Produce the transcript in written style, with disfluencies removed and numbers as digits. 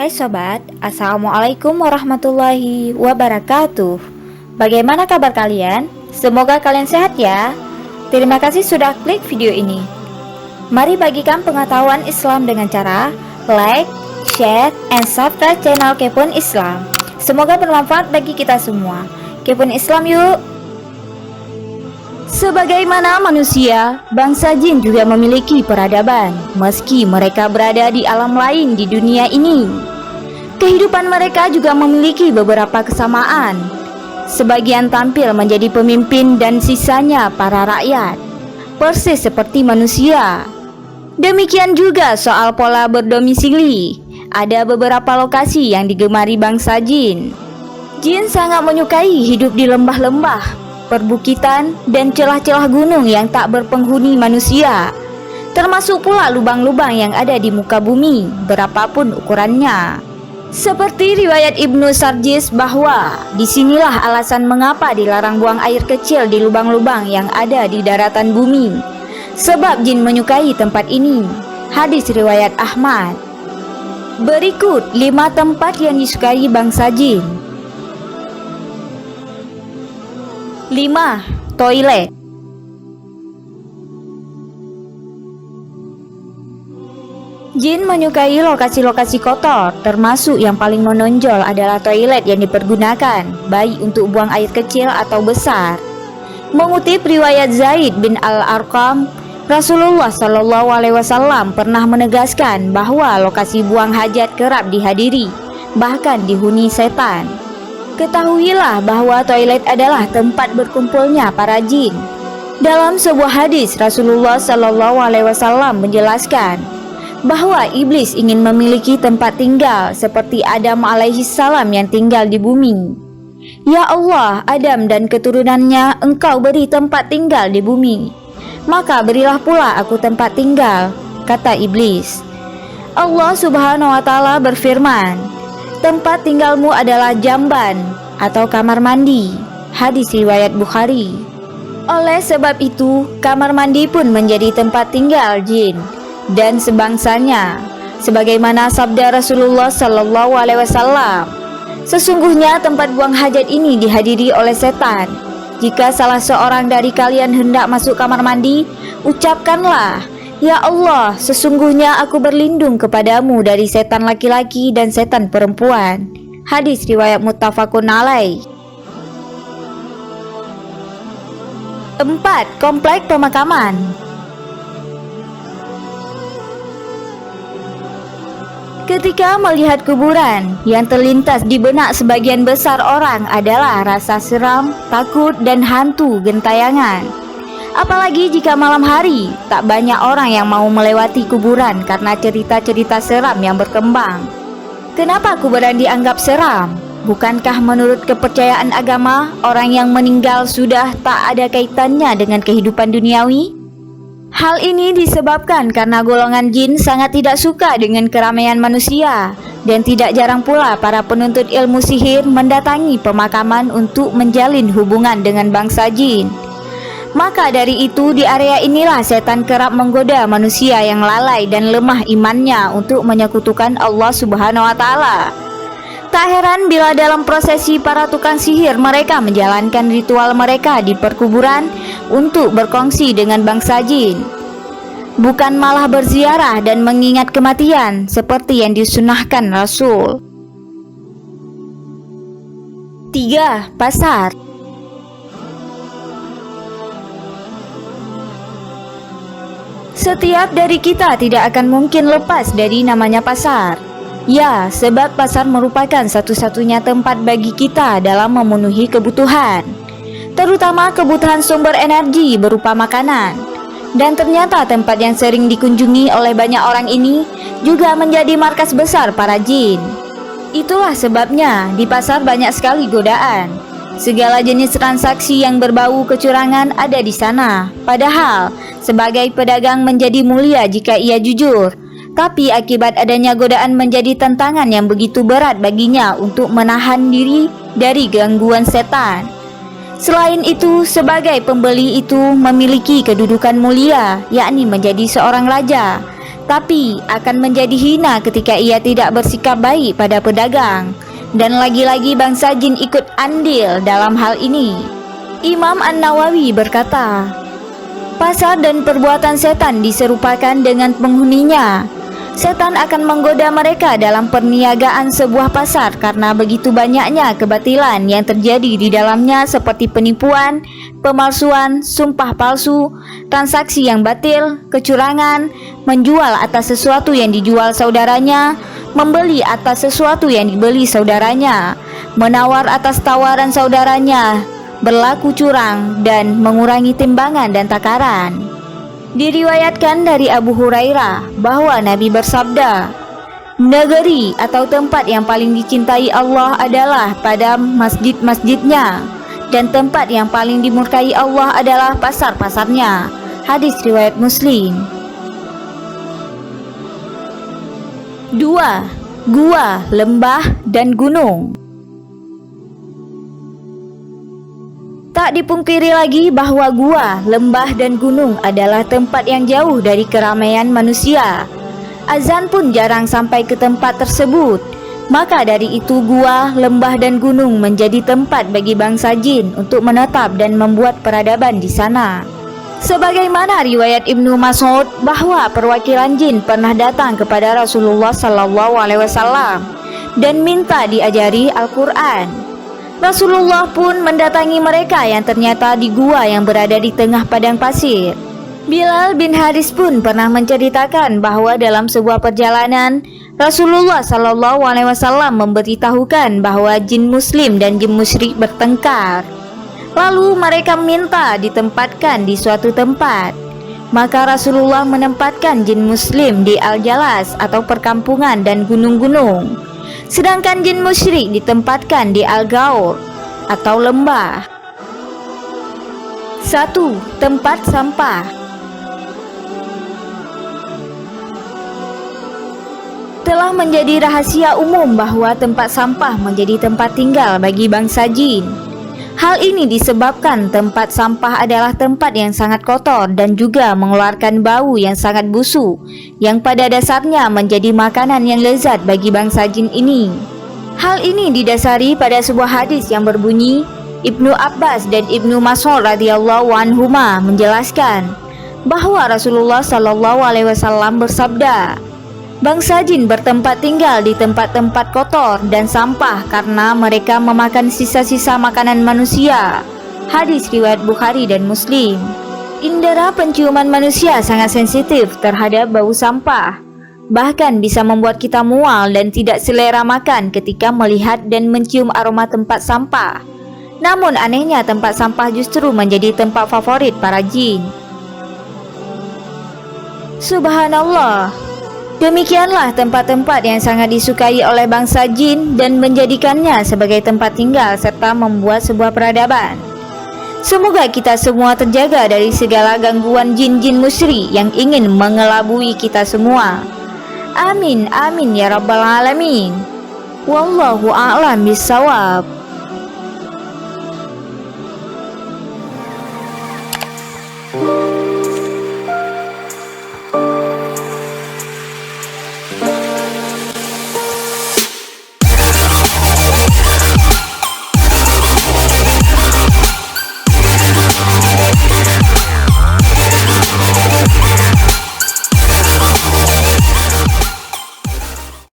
Hai sobat, Assalamualaikum warahmatullahi wabarakatuh. Bagaimana kabar kalian? Semoga kalian sehat ya. Terima kasih sudah klik video ini. Mari bagikan pengetahuan Islam dengan cara like, share, and subscribe channel Kepoin Islam. Semoga bermanfaat bagi kita semua. Kepoin Islam yuk. Sebagaimana manusia, bangsa jin juga memiliki peradaban, meski mereka berada di alam lain di dunia ini. Kehidupan mereka juga memiliki beberapa kesamaan. Sebagian tampil menjadi pemimpin dan sisanya para rakyat, persis seperti manusia. Demikian juga soal pola berdomisili. Ada beberapa lokasi yang digemari bangsa jin. Jin sangat menyukai hidup di lembah-lembah, perbukitan, dan celah-celah gunung yang tak berpenghuni manusia, termasuk pula lubang-lubang yang ada di muka bumi, berapapun ukurannya. Seperti riwayat Ibnu Sarjis bahwa disinilah alasan mengapa dilarang buang air kecil di lubang-lubang yang ada di daratan bumi, sebab jin menyukai tempat ini. Hadis riwayat Ahmad. Berikut 5 tempat yang disukai bangsa jin. 5. Toilet. Jin menyukai lokasi-lokasi kotor, termasuk yang paling menonjol adalah toilet yang dipergunakan, baik untuk buang air kecil atau besar. Mengutip riwayat Zaid bin Al-Arqam, Rasulullah SAW pernah menegaskan bahwa lokasi buang hajat kerap dihadiri, bahkan dihuni setan. Ketahuilah bahwa toilet adalah tempat berkumpulnya para jin. Dalam sebuah hadis, Rasulullah SAW menjelaskan bahwa iblis ingin memiliki tempat tinggal seperti Adam alaihissalam yang tinggal di bumi. Ya Allah, Adam dan keturunannya Engkau beri tempat tinggal di bumi, maka berilah pula aku tempat tinggal, kata iblis. Allah Subhanahu wa Ta'ala berfirman, tempat tinggalmu adalah jamban atau kamar mandi. Hadis riwayat Bukhari. Oleh sebab itu, kamar mandi pun menjadi tempat tinggal jin dan sebangsanya. Sebagaimana sabda Rasulullah SAW, sesungguhnya tempat buang hajat ini dihadiri oleh setan. Jika salah seorang dari kalian hendak masuk kamar mandi, ucapkanlah, Ya Allah, sesungguhnya aku berlindung kepadamu dari setan laki-laki dan setan perempuan. Hadis riwayat muttafaqun alaih. 4. Komplek pemakaman. Ketika melihat kuburan, yang terlintas di benak sebagian besar orang adalah rasa seram, takut, dan hantu gentayangan. Apalagi jika malam hari, tak banyak orang yang mau melewati kuburan karena cerita-cerita seram yang berkembang. Kenapa kuburan dianggap seram? Bukankah menurut kepercayaan agama, orang yang meninggal sudah tak ada kaitannya dengan kehidupan duniawi? Hal ini disebabkan karena golongan jin sangat tidak suka dengan keramaian manusia, dan tidak jarang pula para penuntut ilmu sihir mendatangi pemakaman untuk menjalin hubungan dengan bangsa jin. Maka dari itu di area inilah setan kerap menggoda manusia yang lalai dan lemah imannya untuk menyekutukan Allah Subhanahu wa Ta'ala. Tak heran bila dalam prosesi para tukang sihir mereka menjalankan ritual mereka di perkuburan untuk berkongsi dengan bangsa jin, bukan malah berziarah dan mengingat kematian seperti yang disunahkan Rasul. 3. Pasar. Setiap dari kita tidak akan mungkin lepas dari namanya pasar. Ya, sebab pasar merupakan satu-satunya tempat bagi kita dalam memenuhi kebutuhan, terutama kebutuhan sumber energi berupa makanan. Dan ternyata tempat yang sering dikunjungi oleh banyak orang ini juga menjadi markas besar para jin. Itulah sebabnya di pasar banyak sekali godaan. Segala jenis transaksi yang berbau kecurangan ada di sana. Padahal sebagai pedagang menjadi mulia jika ia jujur, tapi akibat adanya godaan menjadi tantangan yang begitu berat baginya untuk menahan diri dari gangguan setan. Selain itu, sebagai pembeli itu memiliki kedudukan mulia, yakni menjadi seorang raja. tapi akan menjadi hina ketika ia tidak bersikap baik pada pedagang. Dan lagi-lagi bangsa jin ikut andil dalam hal ini. Imam An-Nawawi berkata, pasar dan perbuatan setan diserupakan dengan penghuninya. Setan akan menggoda mereka dalam perniagaan sebuah pasar karena begitu banyaknya kebatilan yang terjadi di dalamnya seperti penipuan, pemalsuan, sumpah palsu, transaksi yang batil, kecurangan, menjual atas sesuatu yang dijual saudaranya, membeli atas sesuatu yang dibeli saudaranya, menawar atas tawaran saudaranya, berlaku curang, dan mengurangi timbangan dan takaran. Diriwayatkan dari Abu Hurairah bahwa Nabi bersabda, negeri atau tempat yang paling dicintai Allah adalah pada masjid-masjidnya, dan tempat yang paling dimurkai Allah adalah pasar-pasarnya. Hadis riwayat Muslim. 2. Gua, lembah, dan gunung. Tak dipungkiri lagi bahwa gua, lembah, dan gunung adalah tempat yang jauh dari keramaian manusia. Azan pun jarang sampai ke tempat tersebut. Maka dari itu gua, lembah, dan gunung menjadi tempat bagi bangsa jin untuk menetap dan membuat peradaban di sana. Sebagaimana riwayat Ibnu Mas'ud bahwa perwakilan jin pernah datang kepada Rasulullah SAW dan minta diajari Al-Quran. Rasulullah pun mendatangi mereka yang ternyata di gua yang berada di tengah padang pasir. Bilal bin Haris pun pernah menceritakan bahwa dalam sebuah perjalanan Rasulullah SAW memberitahukan bahwa jin muslim dan jin musyrik bertengkar. Lalu mereka minta ditempatkan di suatu tempat. Maka Rasulullah menempatkan jin muslim di Al-Jalas atau perkampungan dan gunung-gunung, sedangkan jin musyrik ditempatkan di Al-Gaur atau lembah. 1. Tempat sampah. Telah menjadi rahasia umum bahwa tempat sampah menjadi tempat tinggal bagi bangsa jin. Hal ini disebabkan tempat sampah adalah tempat yang sangat kotor dan juga mengeluarkan bau yang sangat busuk, yang pada dasarnya menjadi makanan yang lezat bagi bangsa jin ini. Hal ini didasari pada sebuah hadis yang berbunyi, Ibnu Abbas dan Ibnu Mas'ud radhiyallahu anhuma menjelaskan bahwa Rasulullah SAW bersabda, bangsa jin bertempat tinggal di tempat-tempat kotor dan sampah karena mereka memakan sisa-sisa makanan manusia. Hadis riwayat Bukhari dan Muslim. Indera penciuman manusia sangat sensitif terhadap bau sampah. Bahkan bisa membuat kita mual dan tidak selera makan ketika melihat dan mencium aroma tempat sampah. Namun anehnya tempat sampah justru menjadi tempat favorit para jin. Subhanallah. Demikianlah tempat-tempat yang sangat disukai oleh bangsa jin dan menjadikannya sebagai tempat tinggal serta membuat sebuah peradaban. Semoga kita semua terjaga dari segala gangguan jin-jin musyrik yang ingin mengelabui kita semua. Amin, amin ya rabbal alamin. Wallahu a'lam bishawab.